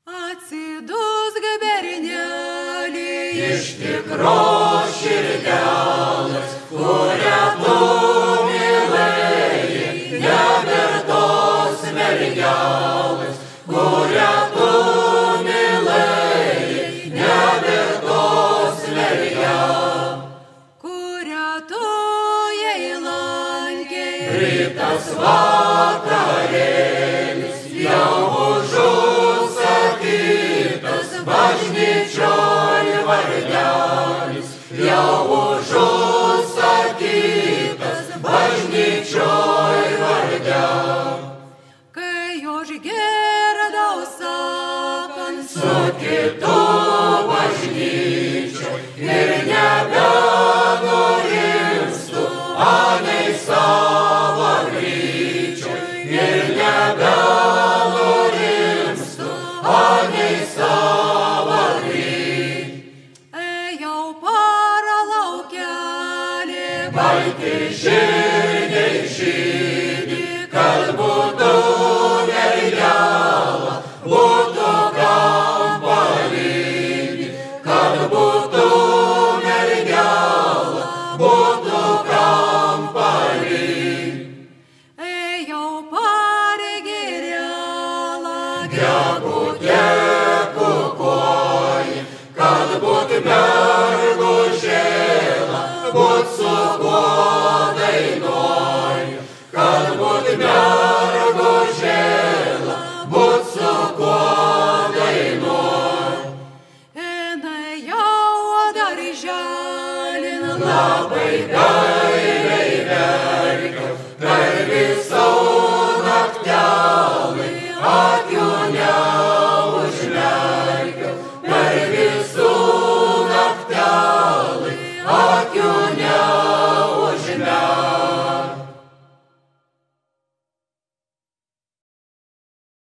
Atsidusk, berneli, iš tikros širdelės, kurią tu mylėjai, nevertos mergelės, kurią tu mylėjai, nevertos mergelės, kurią tu jai lankei. Rytas vakarėlis jau užusakytas, bažnyčioj vardelis jau užusakytas, bažnyčioj vardelis. Kai užgirdau sakant Su kitu bažnyčioj ir nebenurimstu, anei savo gryčioj ir nebenurimstu, anei savo gryčioj. ėjau para laukelį, Balti žirniai žydi, kad būtų mergelė, būtų kam palydėti, kad būtų mergelė, būtų kam palydėti. ėjau para girelą, Gegutė kukuoja, kad būt mergužėla, būt su kuo dainuoja, kad būt mergužėla, būt su kuo dainuoja. jinai jau darželin Labai gailiai verkiau, per visą naktelį, akių neužmerkiau, per visų naktelį, akių